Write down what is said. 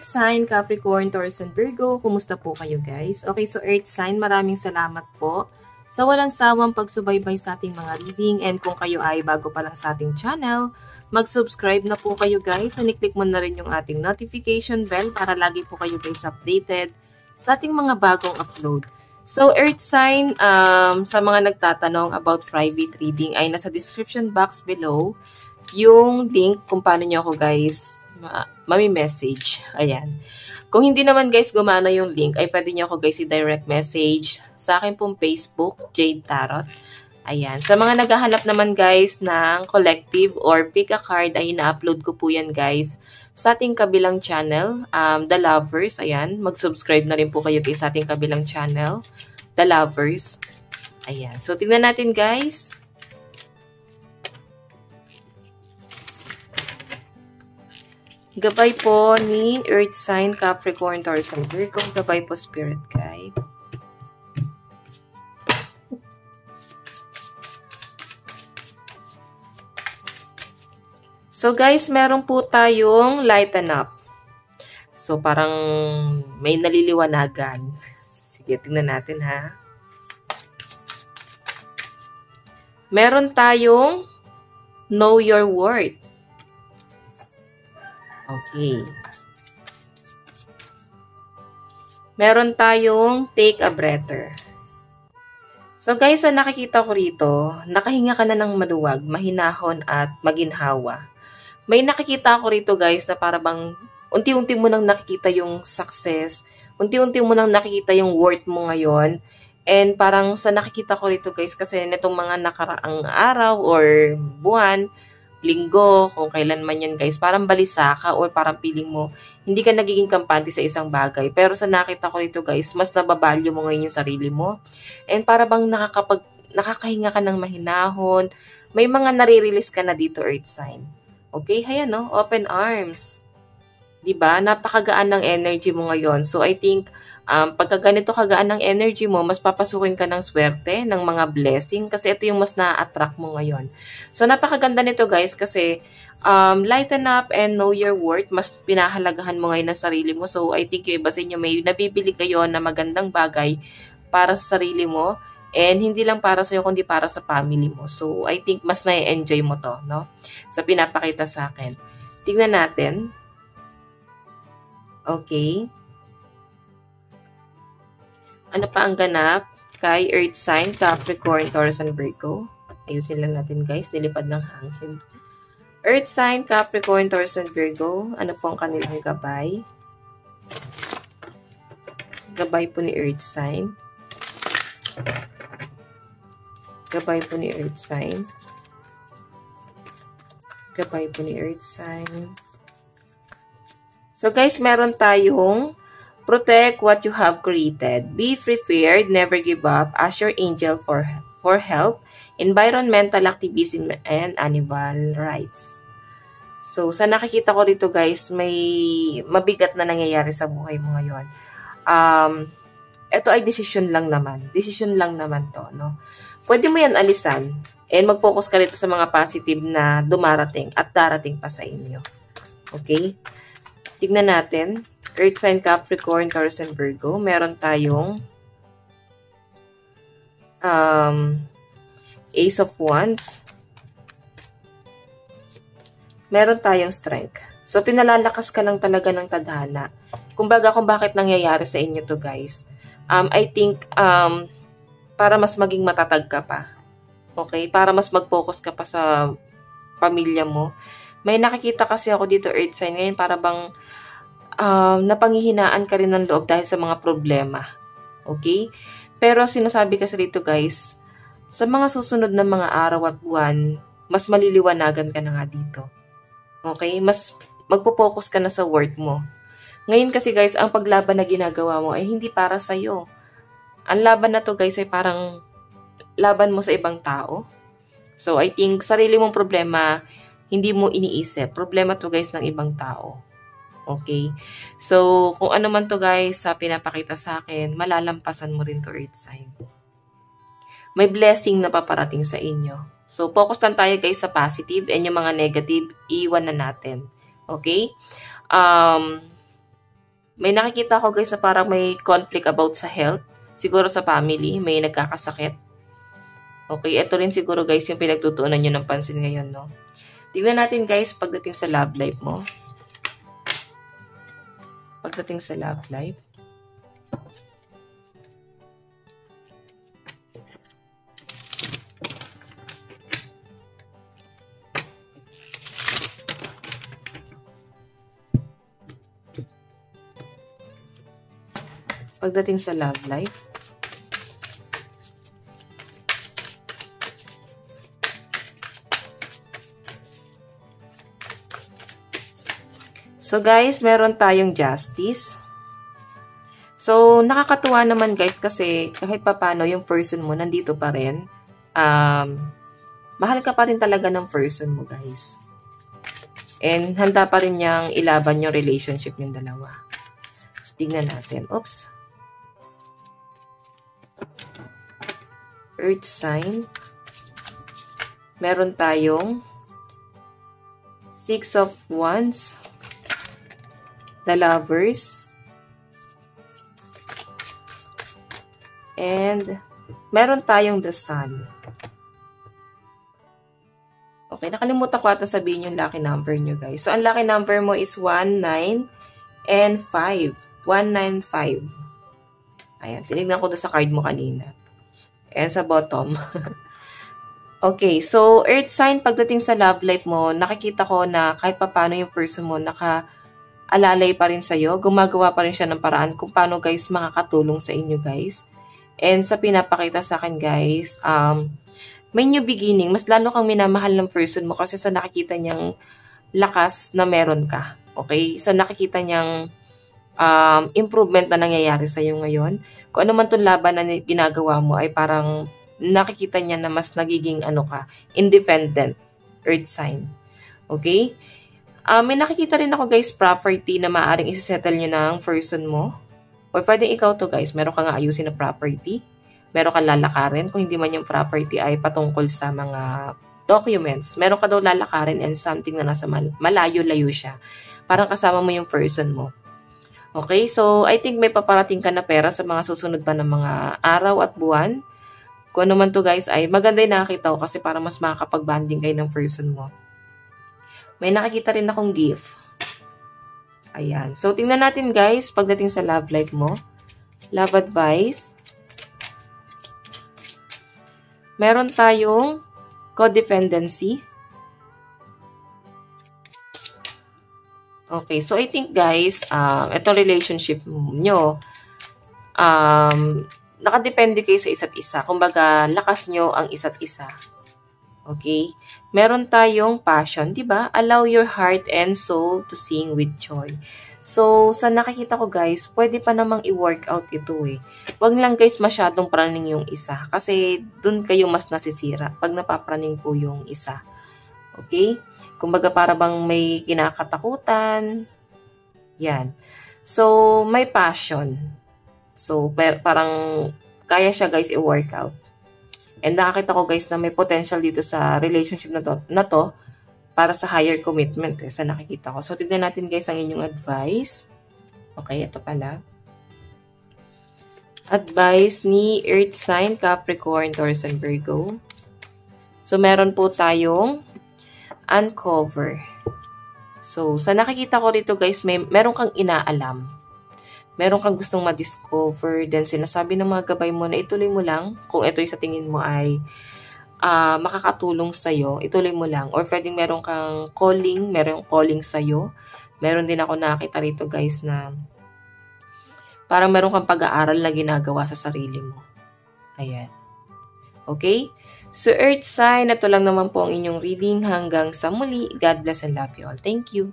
Earth sign, Capricorn, Taurus, and Virgo, kumusta po kayo guys? Okay, so Earth sign, maraming salamat po sa walang sawang pagsubaybay sa ating mga reading, and kung kayo ay bago pa lang sa ating channel, mag-subscribe na po kayo guys, and i-click mo na rin yung ating notification bell para lagi po kayo guys updated sa ating mga bagong upload. So Earth sign, sa mga nagtatanong about private reading ay nasa description box below yung link kung paano nyo ako guys mami-message. Ayan. Kung hindi naman guys gumana yung link, ay pwede nyo ako guys i-direct message sa akin pong Facebook, Jade Tarot. Ayan. Sa mga naghahanap naman guys ng collective or pick a card, ay ina-upload ko po yan guys sa ating kabilang channel, The Lovers. Ayan. Mag-subscribe na rin po kayo guys sa ating kabilang channel, The Lovers. Ayan. So, tingnan natin guys. Gabay po ni Earth sign, Capricorn, Taurus, and Virgo. Gabay po Spirit Guide. So guys, meron po tayong lighten up. So parang may naliliwanagan. Sige, tingnan natin ha. Meron tayong know your worth. Okay. Meron tayong take a breather. So guys, nakikita ko rito, nakahinga ka na ng maluwag, mahinahon at maginhawa. May nakikita ko rito guys na para bang unti-unti mo nang nakikita yung success, unti-unti mo nang nakikita yung worth mo ngayon. And parang sa nakikita ko rito guys, kasi nitong mga nakaraang araw or buwan, linggo, kung kailan man yan guys, parang balisa ka or parang feeling mo, hindi ka nagiging kampante sa isang bagay. Pero sa nakita ko rito guys, mas nababalyo mo ngayon yung sarili mo. And para bang nakakahinga ka ng mahinahon, may mga nare-release ka na dito Earth sign. Okay, ayan no, open arms. Diba? Napakagaan ng energy mo ngayon. So I think, pagka ganito kagaan ng energy mo, mas papasukin ka ng swerte, ng mga blessing, kasi ito yung mas na-attract mo ngayon. So, napakaganda nito guys, kasi lighten up and know your worth, mas pinahalagahan mo ngayon ang sarili mo. So, I think yung iba sa inyo, may nabibili kayo na magandang bagay para sa sarili mo, and hindi lang para sa'yo, kundi para sa family mo. So, I think mas na-enjoy mo to, no? So, pinapakita sa akin. Tignan natin. Okay. Ano pa ang ganap kay Earth sign, Capricorn, Taurus, and Virgo? Ayusin lang natin guys, nilipad ng hangin. Earth sign, Capricorn, Taurus, and Virgo. Ano po ang kanilang gabay? Gabay po ni Earth sign. Gabay po ni Earth sign. Gabay po ni Earth sign. So guys, meron tayong protect what you have created. Be prepared, never give up. Ask your angel for help. Environmental activism and animal rights. So, sa nakikita ko dito guys, may mabigat na nangyayari sa buhay mo ngayon. Ito ay decision lang naman. Decision lang naman to, no? Pwede mo yan alisan. And mag-focus ka dito sa mga positive na dumarating at darating pa sa inyo. Okay? Tignan natin. Earth sign, Capricorn, Taurus, and Virgo. Meron tayong Ace of Wands. Meron tayong Strength. So, pinalalakas ka lang talaga ng tadhana. Kumbaga, kung bakit nangyayari sa inyo to guys. I think, para mas maging matatag ka pa. Okay? Para mas mag-focus ka pa sa pamilya mo. May nakikita kasi ako dito, Earth sign, ngayon para bang napanghihinaan ka rin ng loob dahil sa mga problema. Okay? Pero sinasabi kasi dito guys, sa mga susunod na mga araw at buwan, mas maliliwanagan ka na nga dito. Okay? Mas magpo-focus ka na sa worth mo. Ngayon kasi guys, ang paglaban na ginagawa mo ay hindi para sa'yo. Ang laban na to guys ay parang laban mo sa ibang tao. So I think sarili mong problema, hindi mo iniisip. Problema to guys ng ibang tao. Okay? So, kung ano man to guys, sa pinapakita sa akin, malalampasan mo rin to Earth sign. May blessing na paparating sa inyo. So, focus lang tayo guys sa positive, and yung mga negative, iwan na natin. Okay? May nakikita ko guys na parang may conflict about sa health. Siguro sa family, may nagkakasakit. Okay, ito rin siguro guys yung pinagtutuunan nyo ng pansin ngayon, no? Tingnan natin guys pagdating sa love life mo. Pagdating sa love life. Pagdating sa love life. So guys, meron tayong justice. So nakakatuwa naman guys kasi kahit papano yung person mo nandito pa rin. Mahal ka pa rin talaga ng person mo guys. And handa pa rin niyang ilaban yung relationship yung dalawa. Tingnan natin. Oops. Earth sign. Meron tayong Six of Wands. The Lovers. And meron tayong the Sun. Okay, nakalimutan ko ata sabihin yung lucky number nyo guys. So, ang lucky number mo is 1, 9, and 5. 195. Ayan, tinignan ko doon sa card mo kanina. And sa bottom. Okay, so earth sign pagdating sa love life mo, nakikita ko na kahit paano yung person mo nakaalalay pa rin sa'yo, gumagawa pa rin siya ng paraan kung paano guys makakatulong sa inyo guys. And sa pinapakita sa akin guys, may new beginning. Mas lalo kang minamahal ng person mo kasi sa nakikita niyang lakas na meron ka. Okay? Sa nakikita niyang improvement na nangyayari sa iyo ngayon. Kung ano man itong laban na ginagawa mo ay parang nakikita niya na mas nagiging independent earth sign. Okay? May nakikita rin ako guys property na maaaring isisettle nyo ng person mo. Or pwedeng ikaw to guys, meron ka nga ayusin na property. Meron ka lalakarin. Kung hindi man yung property ay patungkol sa mga documents. Meron ka daw lalakarin and something na nasa malayo-layo siya. Parang kasama mo yung person mo. Okay, so I think may paparating ka na pera sa mga susunod pa ng mga araw at buwan. Kung ano man to guys ay maganda yung nakakita ko kasi para mas makakapag-banding kayo ng person mo. May nakikita rin akong gift. Ayan. So tingnan natin guys pagdating sa love life mo. Love advice. Meron tayong codependency. Okay, so I think guys, itong relationship nyo, nakadepende kayo sa isa't isa. Kumbaga, lakas nyo ang isa't isa. Okay? Meron tayong passion, di ba? Allow your heart and soul to sing with joy. So, sa nakikita ko guys, pwede pa namang i-workout ito eh. Wag lang guys masyadong praning yung isa. Kasi, dun kayo mas nasisira pag napapraning po yung isa. Okay? Kumbaga para bang may kinakatakutan. Yan. So, may passion. So, parang kaya siya guys i-workout. And nakakita ko guys na may potential dito sa relationship na to para sa higher commitment sa nakikita ko. So, tignan natin guys ang inyong advice. Okay, ito pala. Advice ni Earth sign, Capricorn, Taurus, and Virgo. So, meron po tayong uncover. So, sa nakikita ko rito guys, meron kang inaalam. Meron kang gustong ma-discover. Then, sinasabi ng mga gabay mo na ituloy mo lang. Kung ito sa tingin mo ay makakatulong sa'yo, ituloy mo lang. Or pwedeng meron kang calling, meron calling sa'yo. Meron din ako nakita rito guys na parang meron kang pag-aaral na ginagawa sa sarili mo. Ayan. Okay? So, Earth sign, ito lang naman po ang inyong reading. Hanggang sa muli, God bless and love you all. Thank you.